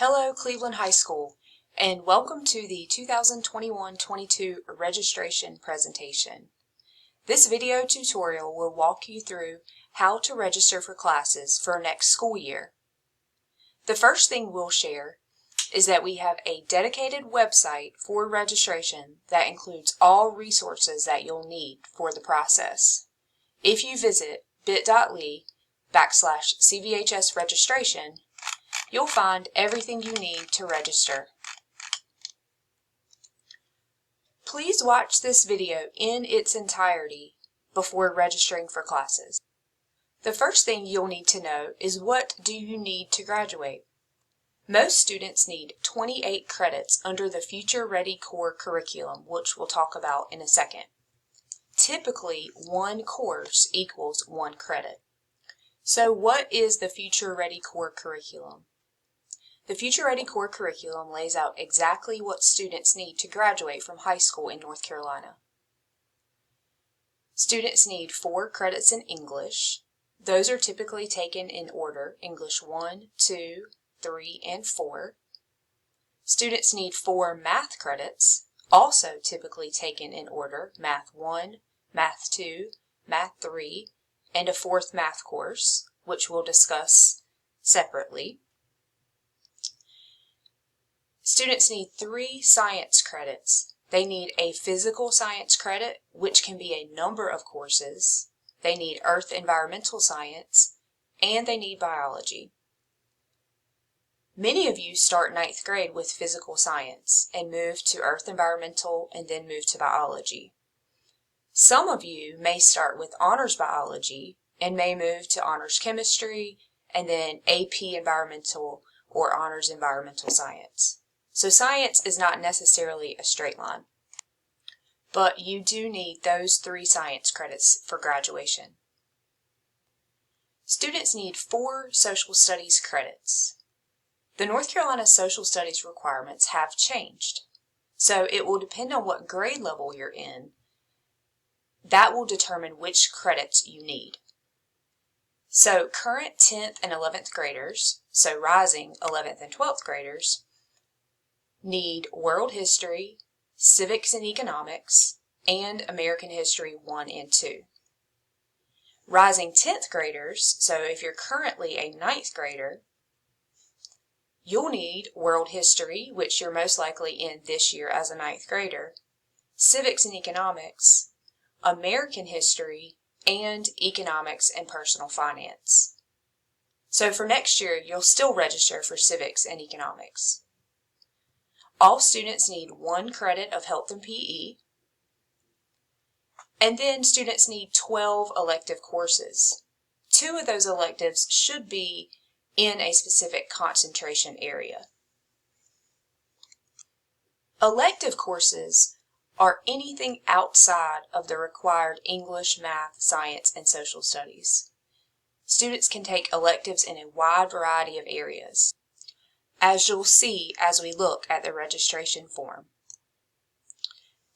Hello Cleveland High School, and welcome to the 2021-22 registration presentation. This video tutorial will walk you through how to register for classes for next school year. The first thing we'll share is that we have a dedicated website for registration that includes all resources that you'll need for the process. If you visit bit.ly/CvHS registration, you'll find everything you need to register. Please watch this video in its entirety before registering for classes. The first thing you'll need to know is, what do you need to graduate? Most students need 28 credits under the Future Ready Core curriculum, which we'll talk about in a second. Typically, one course equals 1 credit. So what is the Future Ready Core curriculum? The Future Ready Core curriculum lays out exactly what students need to graduate from high school in North Carolina. Students need 4 credits in English. Those are typically taken in order: English 1, 2, 3, and 4. Students need 4 math credits, also typically taken in order: Math 1, Math 2, Math 3, and a 4th math course, which we'll discuss separately. Students need 3 science credits. They need a physical science credit, which can be a number of courses. They need earth environmental science, and they need biology. Many of you start 9th grade with physical science and move to earth environmental and then move to biology. Some of you may start with honors biology and may move to honors chemistry and then AP environmental or honors environmental science. So science is not necessarily a straight line, but you do need those 3 science credits for graduation. Students need 4 social studies credits. The North Carolina social studies requirements have changed, so it will depend on what grade level you're in. That will determine which credits you need. So current 10th and 11th graders, so rising 11th and 12th graders, need World History, Civics and Economics, and American History 1 and 2. Rising 10th graders, so if you're currently a 9th grader, you'll need World History, which you're most likely in this year as a 9th grader, Civics and Economics, American History, and Economics and Personal Finance. So for next year, you'll still register for Civics and Economics. All students need 1 credit of Health and PE, and then students need 12 elective courses. 2 of those electives should be in a specific concentration area. Elective courses are anything outside of the required English, math, science, and social studies. Students can take electives in a wide variety of areas, as you'll see as we look at the registration form.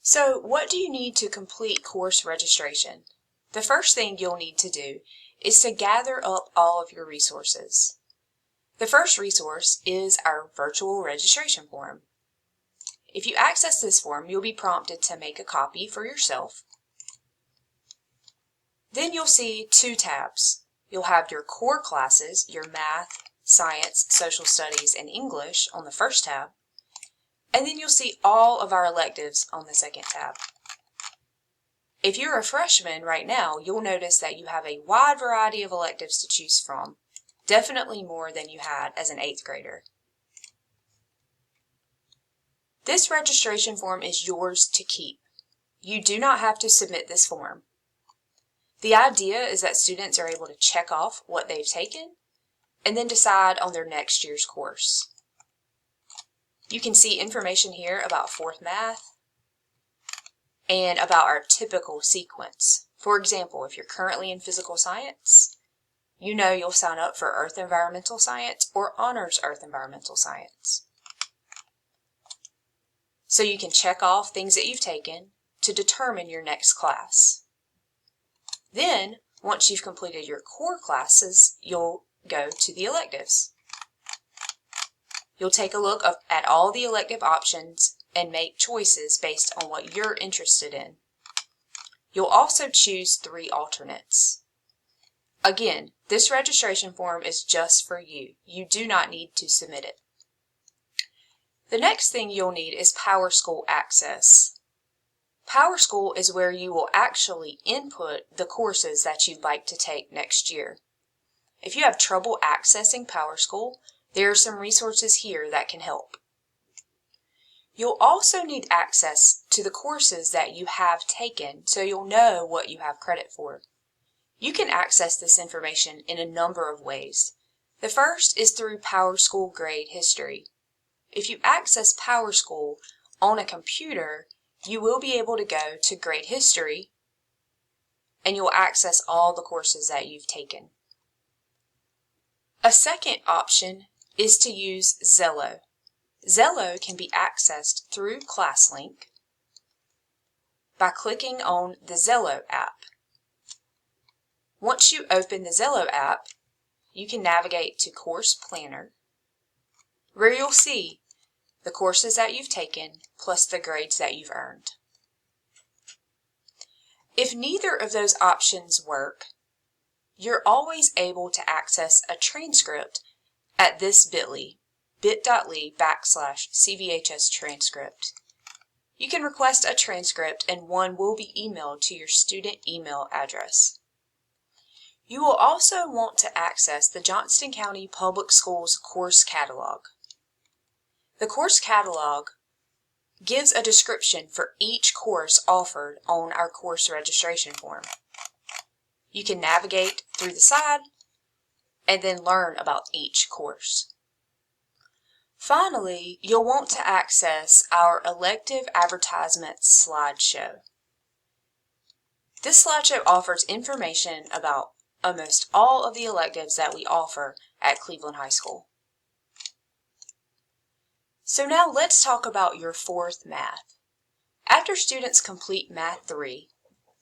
So what do you need to complete course registration? The first thing you'll need to do is to gather up all of your resources. The first resource is our virtual registration form. If you access this form, you'll be prompted to make a copy for yourself. Then you'll see 2 tabs. You'll have your core classes, your math, science, social studies, and English on the first tab, and then you'll see all of our electives on the second tab. If you're a freshman right now, you'll notice that you have a wide variety of electives to choose from, definitely more than you had as an 8th grader. This registration form is yours to keep. You do not have to submit this form. The idea is that students are able to check off what they've taken and then decide on their next year's course. You can see information here about 4th math and about our typical sequence. For example, if you're currently in physical science, you know you'll sign up for earth environmental science or honors earth environmental science. So you can check off things that you've taken to determine your next class. Then, once you've completed your core classes, you'll go to the electives. You'll take a look at all the elective options and make choices based on what you're interested in. You'll also choose 3 alternates. Again, this registration form is just for you. You do not need to submit it. The next thing you'll need is PowerSchool access. PowerSchool is where you will actually input the courses that you'd like to take next year. If you have trouble accessing PowerSchool, there are some resources here that can help. You'll also need access to the courses that you have taken so you'll know what you have credit for. You can access this information in a number of ways. The first is through PowerSchool Grade History. If you access PowerSchool on a computer, you will be able to go to Grade History and you'll access all the courses that you've taken. A second option is to use Zello. Zello can be accessed through ClassLink by clicking on the Zello app. Once you open the Zello app, you can navigate to Course Planner, where you'll see the courses that you've taken plus the grades that you've earned. If neither of those options work, you're always able to access a transcript at this bit.ly/CvHS transcript. You can request a transcript and one will be emailed to your student email address. You will also want to access the Johnston County Public Schools course catalog. The course catalog gives a description for each course offered on our course registration form. You can navigate through the side and then learn about each course. Finally, you'll want to access our elective advertisement slideshow. This slideshow offers information about almost all of the electives that we offer at Cleveland High School. So now let's talk about your 4th math. After students complete Math 3,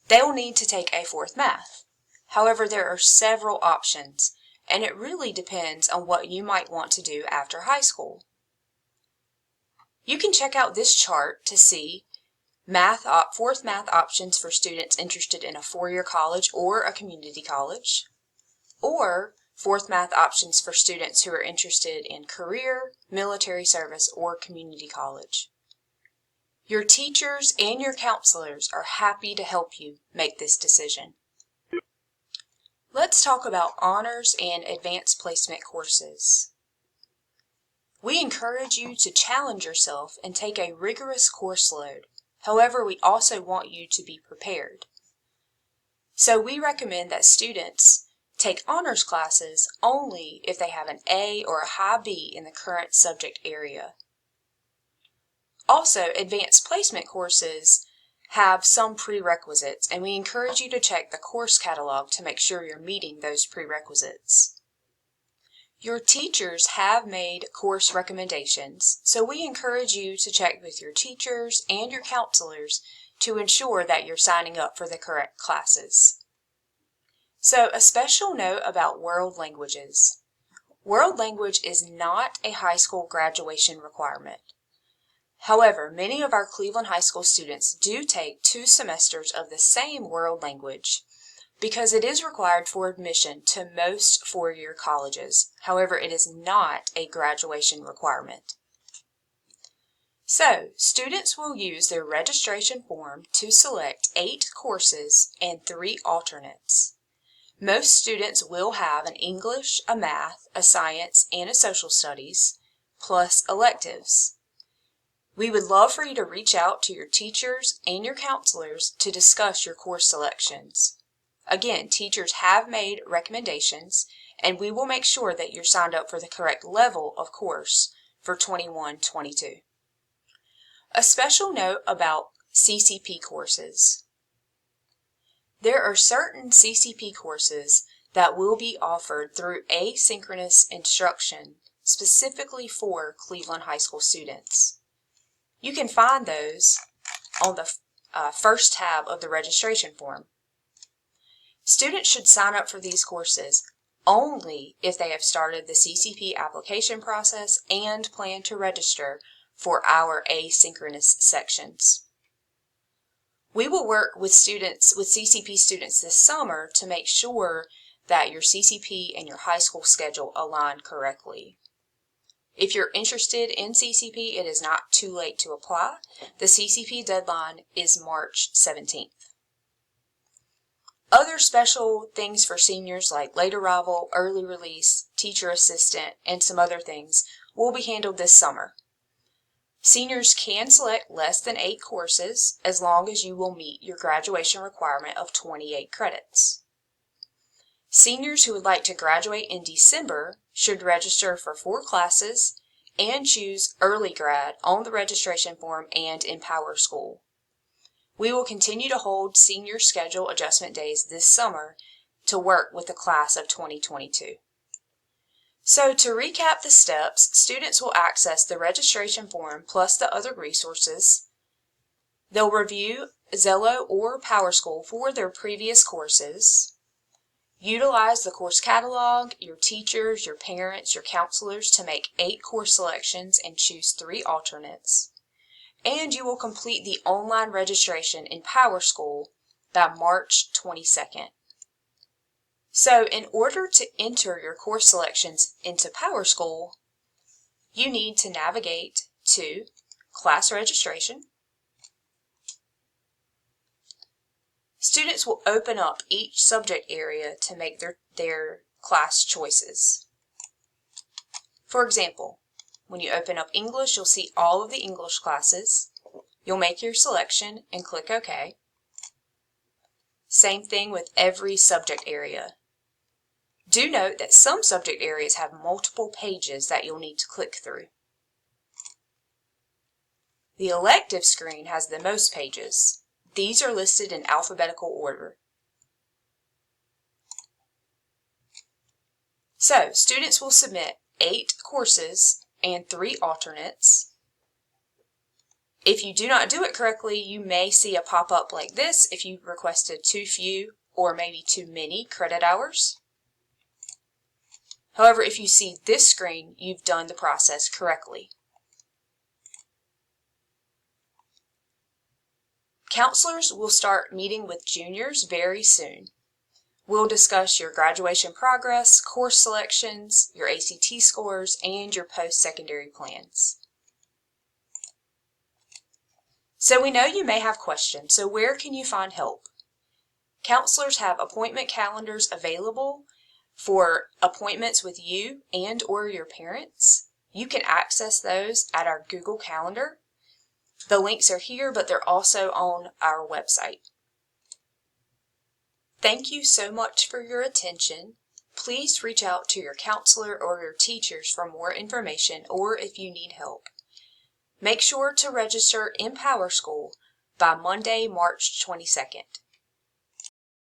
they will need to take a 4th math. However, there are several options, and it really depends on what you might want to do after high school. You can check out this chart to see 4th math options for students interested in a 4-year college or a community college, or 4th math options for students who are interested in career, military service, or community college. Your teachers and your counselors are happy to help you make this decision. Let's talk about honors and advanced placement courses. We encourage you to challenge yourself and take a rigorous course load. However, we also want you to be prepared. So we recommend that students take honors classes only if they have an A or a high B in the current subject area. Also, advanced placement courses have some prerequisites, and we encourage you to check the course catalog to make sure you're meeting those prerequisites. Your teachers have made course recommendations, so we encourage you to check with your teachers and your counselors to ensure that you're signing up for the correct classes. So, a special note about world languages. World language is not a high school graduation requirement. However, many of our Cleveland High School students do take 2 semesters of the same world language because it is required for admission to most 4-year colleges. However, it is not a graduation requirement. So, students will use their registration form to select 8 courses and 3 alternates. Most students will have an English, a math, a science, and a social studies, plus electives. We would love for you to reach out to your teachers and your counselors to discuss your course selections. Again, teachers have made recommendations, and we will make sure that you're signed up for the correct level of course for 21-22. A special note about CCP courses. There are certain CCP courses that will be offered through asynchronous instruction specifically for Cleveland High School students. You can find those on the first tab of the registration form. Students should sign up for these courses only if they have started the CCP application process and plan to register for our asynchronous sections. We will work with CCP students this summer to make sure that your CCP and your high school schedule align correctly. If you're interested in CCP, it is not too late to apply. The CCP deadline is March 17th. Other special things for seniors like late arrival, early release, teacher assistant, and some other things will be handled this summer. Seniors can select less than 8 courses as long as you will meet your graduation requirement of 28 credits. Seniors who would like to graduate in December should register for 4 classes and choose early grad on the registration form and in PowerSchool. We will continue to hold senior schedule adjustment days this summer to work with the class of 2022. So to recap the steps, students will access the registration form plus the other resources. They'll review Zello or PowerSchool for their previous courses. Utilize the course catalog, your teachers, your parents, your counselors to make 8 course selections and choose 3 alternates. And you will complete the online registration in PowerSchool by March 22nd. So in order to enter your course selections into PowerSchool, you need to navigate to Class Registration. Students will open up each subject area to make their class choices. For example, when you open up English, you'll see all of the English classes. You'll make your selection and click OK. Same thing with every subject area. Do note that some subject areas have multiple pages that you'll need to click through. The elective screen has the most pages. These are listed in alphabetical order. So, students will submit 8 courses and 3 alternates. If you do not do it correctly, you may see a pop-up like this if you requested too few or maybe too many credit hours. However, if you see this screen, you've done the process correctly. Counselors will start meeting with juniors very soon. We'll discuss your graduation progress, course selections, your ACT scores, and your post-secondary plans. So we know you may have questions, so where can you find help? Counselors have appointment calendars available for appointments with you and or your parents. You can access those at our Google Calendar. The links are here, but they're also on our website. Thank you so much for your attention. Please reach out to your counselor or your teachers for more information or if you need help. Make sure to register in PowerSchool by Monday, March 22nd.